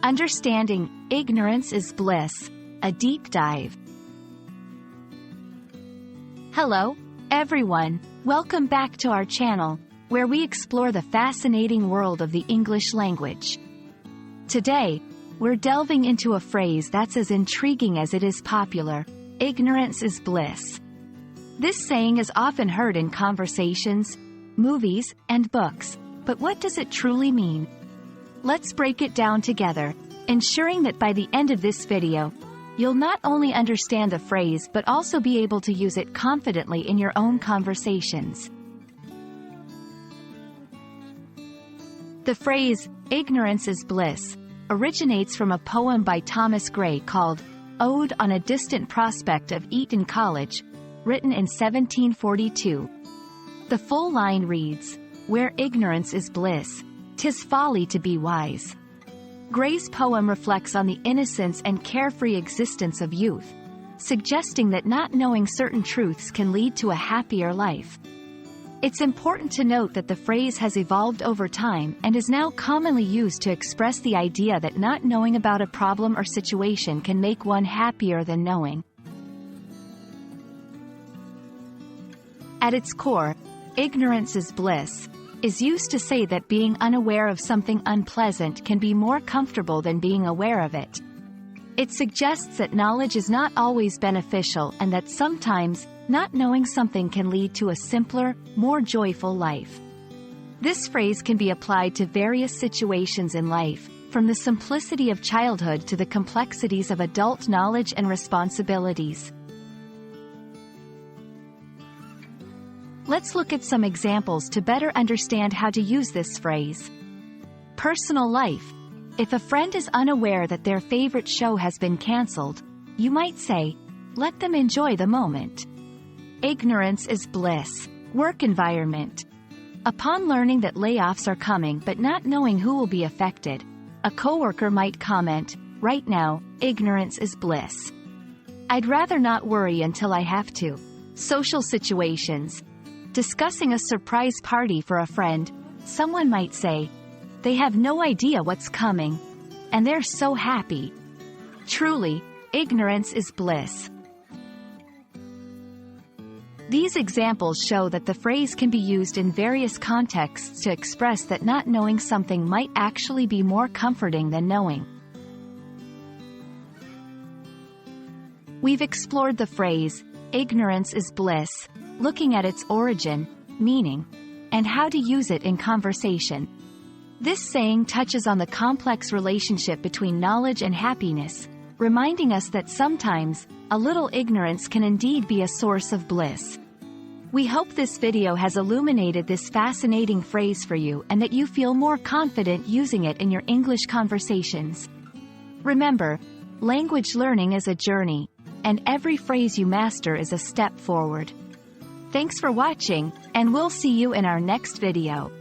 Understanding ignorance is bliss, a deep dive. Hello, everyone. Welcome back to our channel, where we explore the fascinating world of the English language. Today, we're delving into a phrase that's as intriguing as it is popular: ignorance is bliss. This saying is often heard in conversations, movies, and books, but what does it truly mean? Let's break it down together, ensuring that by the end of this video, you'll not only understand the phrase but also be able to use it confidently in your own conversations. The phrase, ignorance is bliss, originates from a poem by Thomas Gray called Ode on a Distant Prospect of Eton College, written in 1742. The full line reads, "Where ignorance is bliss, 'tis folly to be wise." Gray's poem reflects on the innocence and carefree existence of youth, suggesting that not knowing certain truths can lead to a happier life. It's important to note that the phrase has evolved over time and is now commonly used to express the idea that not knowing about a problem or situation can make one happier than knowing. At its core, ignorance is bliss is used to say that being unaware of something unpleasant can be more comfortable than being aware of it. It suggests that knowledge is not always beneficial and that sometimes, not knowing something can lead to a simpler, more joyful life. This phrase can be applied to various situations in life, from the simplicity of childhood to the complexities of adult knowledge and responsibilities. Let's look at some examples to better understand how to use this phrase. Personal life. If a friend is unaware that their favorite show has been cancelled, you might say, "Let them enjoy the moment." Ignorance is bliss. Work environment. Upon learning that layoffs are coming but not knowing who will be affected, a coworker might comment, "Right now, ignorance is bliss. I'd rather not worry until I have to." Social situations. Discussing a surprise party for a friend, someone might say, "They have no idea what's coming, and they're so happy." Truly, ignorance is bliss. These examples show that the phrase can be used in various contexts to express that not knowing something might actually be more comforting than knowing. We've explored the phrase, ignorance is bliss, looking at its origin, meaning, and how to use it in conversation. This saying touches on the complex relationship between knowledge and happiness, reminding us that sometimes, a little ignorance can indeed be a source of bliss. We hope this video has illuminated this fascinating phrase for you and that you feel more confident using it in your English conversations. Remember, language learning is a journey, and every phrase you master is a step forward. Thanks for watching, and we'll see you in our next video.